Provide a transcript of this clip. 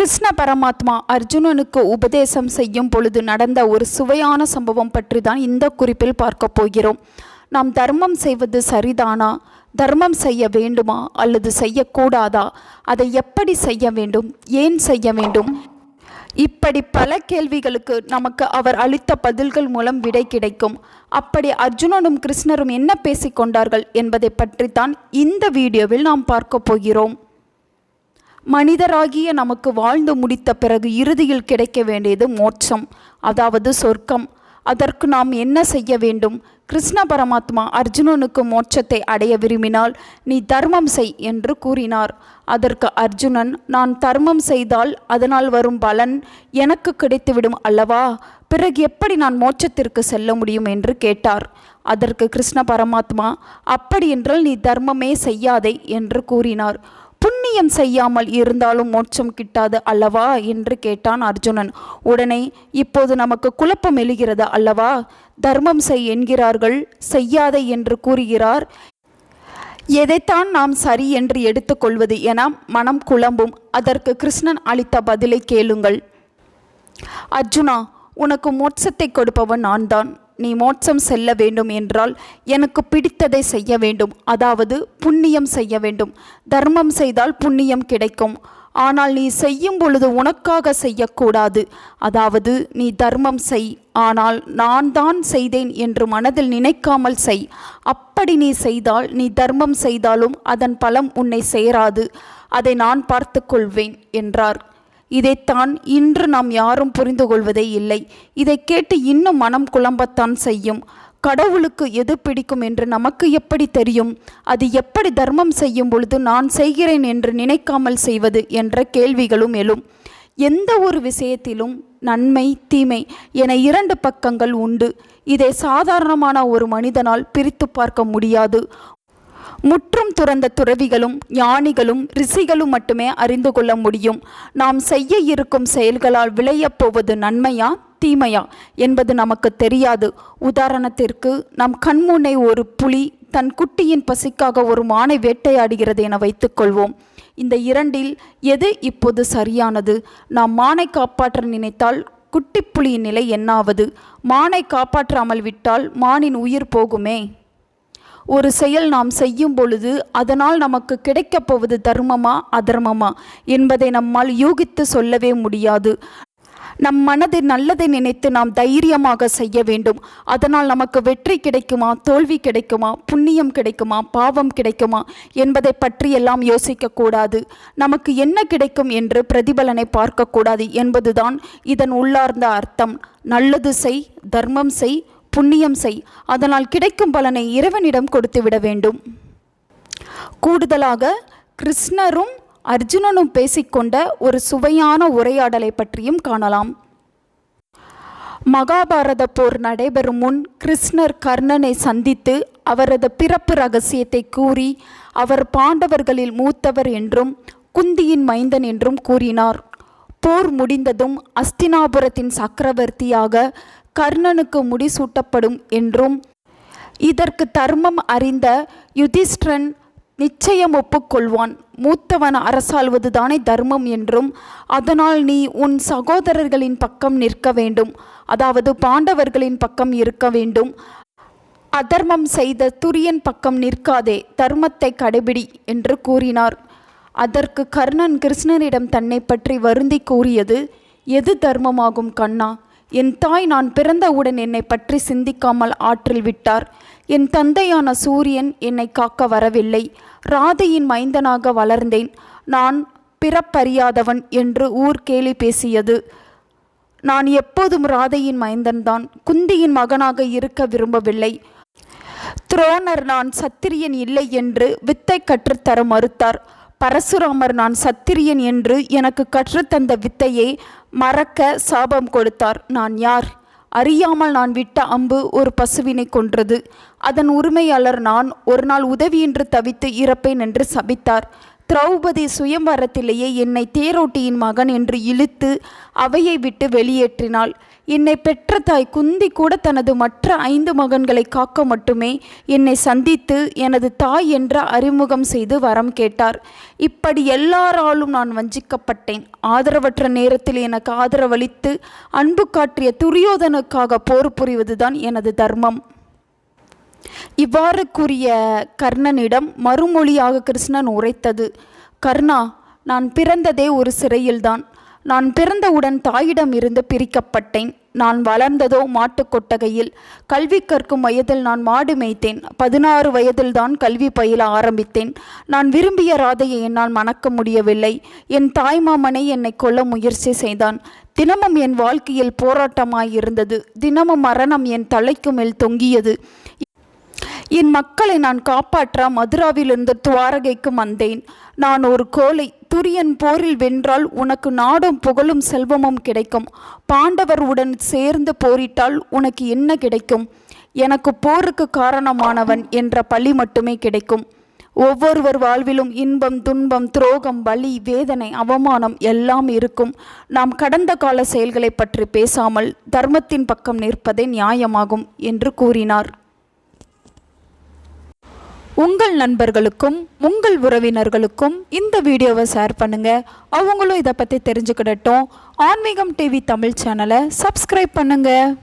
கிருஷ்ண பரமாத்மா அர்ஜுனனுக்கு உபதேசம் செய்யும் பொழுது நடந்த ஒரு சுவையான சம்பவம் பற்றி தான் இந்த குறிப்பில் பார்க்க போகிறோம். நாம் தர்மம் செய்வது சரிதானா? தர்மம் செய்ய வேண்டுமா அல்லது செய்யக்கூடாதா? அதை எப்படி செய்ய வேண்டும்? ஏன் செய்ய வேண்டும்? இப்படி பல கேள்விகளுக்கு நமக்கு அவர் அளித்த பதில்கள் மூலம் விடை கிடைக்கும். அப்படி அர்ஜுனனும் கிருஷ்ணரும் என்ன பேசிக்கொண்டார்கள் என்பதை பற்றித்தான் இந்த வீடியோவில் நாம் பார்க்க போகிறோம். மனிதராகிய நமக்கு வாழ்ந்து முடித்த பிறகு இறுதியில் கிடைக்க வேண்டியது மோட்சம், அதாவது சொர்க்கம். அதற்கு நாம் என்ன செய்ய வேண்டும்? கிருஷ்ண பரமாத்மா அர்ஜுனனுக்கு மோட்சத்தை அடைய விரும்பினால் நீ தர்மம் செய் என்று கூறினார். அதற்கு அர்ஜுனன், நான் தர்மம் செய்தால் அதனால் வரும் பலன் எனக்கு கிடைத்துவிடும் அல்லவா? பிறகு எப்படி நான் மோட்சத்திற்கு செல்ல முடியும் என்று கேட்டார். அதற்கு கிருஷ்ண பரமாத்மா, அப்படியென்றால் நீ தர்மமே செய்யாதே என்று கூறினார். புண்ணியம் செய்யாமல் இருந்தாலும் மோட்சம் கிட்டாது அல்லவா என்று கேட்டான் அர்ஜுனன். உடனே இப்போது நமக்கு குழப்பம் எழுகிறது அல்லவா? தர்மம் செய் என்கிறார்கள், செய்யாதே என்று கூறுகிறார். எதைத்தான் நாம் சரி என்று எடுத்துக்கொள்வது என மனம் குழம்பும். அதற்கு கிருஷ்ணன் அளித்த பதிலை கேளுங்கள். அர்ஜுனா, உனக்கு மோட்சத்தை கொடுப்பவன் நான் தான். நீ மோட்சம் செல்ல வேண்டும் என்றால் எனக்கு பிடித்ததை செய்ய வேண்டும், அதாவது புண்ணியம் செய்ய வேண்டும். தர்மம் செய்தால் புண்ணியம் கிடைக்கும். ஆனால் நீ செய்யும் பொழுது உனக்காக செய்யக்கூடாது. அதாவது நீ தர்மம் செய், ஆனால் நான் தான் செய்தேன் என்று மனதில் நினைக்காமல் செய். அப்படி நீ செய்தால் நீ தர்மம் செய்தாலும் அதன் பலம் உன்னை சேராது. அதை நான் பார்த்து கொள்வேன் என்றார். இதைத்தான் இன்று நாம் யாரும் புரிந்து கொள்வதே இல்லை. இதை கேட்டு இன்னும் மனம் குழம்பத்தான் செய்யும். கடவுளுக்கு எது பிடிக்கும் என்று நமக்கு எப்படி தெரியும்? அது எப்படி தர்மம் செய்யும் பொழுது நான் செய்கிறேன் என்று நினைக்காமல் செய்வது என்ற கேள்விகளும் எழும். எந்த ஒரு விஷயத்திலும் நன்மை தீமை என இரண்டு பக்கங்கள் உண்டு. இதை சாதாரணமான ஒரு மனிதனால் பிரித்து பார்க்க முடியாது. முற்றும் துறந்த துறவிகளும் ஞானிகளும் ரிஷிகளும் மட்டுமே அறிந்து கொள்ள முடியும். நாம் செய்ய இருக்கும் செயல்களால் விளையப் போவது நன்மையா தீமையா என்பது நமக்கு தெரியாது. உதாரணத்திற்கு, நம் கண்முன்னே ஒரு புலி தன் குட்டியின் பசிக்காக ஒரு மானை வேட்டையாடுகிறது என வைத்துக்கொள்வோம். இந்த இரண்டில் எது இப்போது சரியானது? நாம் மானை காப்பாற்ற நினைத்தால் குட்டி புலியின் நிலை என்னாவது? மானை காப்பாற்றாமல் விட்டால் மானின் உயிர் போகுமே. ஒரு செயல் நாம் செய்யும் பொழுது அதனால் நமக்கு கிடைக்கப் போவது தர்மமா அதர்மமா என்பதை நம்மால் யூகித்து சொல்லவே முடியாது. நம் மனதில் நல்லதை நினைத்து நாம் தைரியமாக செய்ய வேண்டும். அதனால் நமக்கு வெற்றி கிடைக்குமா, தோல்வி கிடைக்குமா, புண்ணியம் கிடைக்குமா, பாவம் கிடைக்குமா என்பதை பற்றியெல்லாம் யோசிக்கக்கூடாது. நமக்கு என்ன கிடைக்கும் என்று பிரதிபலனை பார்க்கக்கூடாது என்பதுதான் இதன் உள்ளார்ந்த அர்த்தம். நல்லது செய், தர்மம் செய், புண்ணியம் செய். அதனால் கிடைக்கும் பலனை இறைவனிடம் கொடுத்து விட வேண்டும். கூடுதலாக கிருஷ்ணரும் அர்ஜுனனும் பேசிக்கொண்ட ஒரு சுவையான உரையாடலை பற்றியும் காணலாம். மகாபாரத போர் நடைபெறும் முன் கிருஷ்ணர் கர்ணனை சந்தித்து அவரது பிறப்பு ரகசியத்தை கூறி அவர் பாண்டவர்களில் மூத்தவர் என்றும் குந்தியின் மைந்தன் என்றும் கூறினார். போர் முடிந்ததும் அஸ்தினாபுரத்தின் சக்கரவர்த்தியாக கர்ணனுக்கு முடிசூட்டப்படும் என்றும் இதற்கு தர்மம் அறிந்த யுதிஷ்டிரன் நிச்சயம் ஒப்புக்கொள்வான். மூத்தவன் அரசாள்வது தானே தர்மம் என்றும், அதனால் நீ உன் சகோதரர்களின் பக்கம் நிற்க வேண்டும், அதாவது பாண்டவர்களின் பக்கம் இருக்க வேண்டும். அதர்மம் செய்த துரியன் பக்கம் நிற்காதே, தர்மத்தை கடைபிடி என்று கூறினார். அதற்கு கர்ணன் கிருஷ்ணனிடம் தன்னை பற்றி வருந்தி கூறியது, எது தர்மமாகும் கண்ணா? என் தாய் நான் பிறந்தவுடன் என்னை பற்றி சிந்திக்காமல் ஆற்றில் விட்டார். என் தந்தையான சூரியன் என்னை காக்க வரவில்லை. ராதையின் மைந்தனாக வளர்ந்தேன். நான் பிறப்பறியாதவன் என்று ஊர் கேலி பேசியது. நான் எப்போதும் ராதையின் மைந்தன்தான். குந்தியின் மகனாக இருக்க விரும்பவில்லை. துரோணர் நான் சத்திரியன் இல்லை என்று வித்தை கற்றுத்தர மறுத்தார். பரசுராமர் நான் சத்திரியன் என்று எனக்கு கற்றுத்தந்த வித்தையை மறக்க சாபம் கொடுத்தார். நான் யார்? அறியாமல் நான் விட்ட அம்பு ஒரு பசுவினை கொன்றது. அதன் உரிமையாளர் நான் ஒரு நாள் உதவியின்றி தவித்து இறப்பேன் என்று சபித்தார். திரௌபதி சுயம்வரத்திலேயே என்னை தேரோட்டியின் மகன் என்று இழுத்து அவையை விட்டு வெளியேற்றினாள். என்னை பெற்ற தாய் குந்தி கூட தனது மற்ற 5 மகன்களை காக்க மட்டுமே என்னை சந்தித்து எனது தாய் என்ற அறிமுகம் செய்து வரம் கேட்டார். இப்படி எல்லாராலும் நான் வஞ்சிக்கப்பட்டேன். ஆதரவற்ற நேரத்தில் எனக்கு ஆதரவளித்து அன்பு காட்டிய துரியோதனுக்காக போர் புரிவதுதான் எனது தர்மம். இவ்வாறு கூறிய கர்ணனிடம் மறுமொழியாக கிருஷ்ணன் உரைத்தது: கர்ணா, நான் பிறந்ததே ஒரு சிறையில்தான். நான் பிறந்தவுடன் தாயிடம் இருந்து பிரிக்கப்பட்டேன். நான் வளர்ந்ததோ மாட்டு கொட்டகையில். கல்வி கற்கும் வயதில் நான் மாடு மேய்த்தேன். 16 வயதில்தான் கல்வி பயில ஆரம்பித்தேன். நான் விரும்பிய ராதையை என்னால் மணக்க முடியவில்லை. என் தாய்மாமனை என்னை கொல்ல முயற்சி செய்தான். தினமும் என் வாழ்க்கையில் போராட்டமாயிருந்தது. தினமும் மரணம் என் தலைக்கு மேல் தொங்கியது. என் மக்களை நான் காப்பாற்ற மதுராவிலிருந்து துவாரகைக்கு வந்தேன். நான் ஒரு கோழை. துரியன் போரில் வென்றால் உனக்கு நாடும் புகழும் செல்வமும் கிடைக்கும். பாண்டவர் உடன் சேர்ந்து போரிட்டால் உனக்கு என்ன கிடைக்கும்? எனக்கு போருக்கு காரணமானவன் என்ற பழி மட்டுமே கிடைக்கும். ஒவ்வொருவர் வாழ்விலும் இன்பம், துன்பம், துரோகம், வலி, வேதனை, அவமானம் எல்லாம் இருக்கும். நாம் கடந்த கால செயல்களை பற்றி பேசாமல் தர்மத்தின் பக்கம் நிற்பதே நியாயமாகும் என்று கூறினார். உங்கள் நண்பர்களுக்கும் உங்கள் உறவினர்களுக்கும் இந்த வீடியோவை ஷேர் பண்ணுங்கள். அவங்களும் இதை பற்றி தெரிஞ்சுக்கிடட்டும். ஆன்மீகம் டிவி தமிழ் சேனலை சப்ஸ்கிரைப் பண்ணுங்கள்.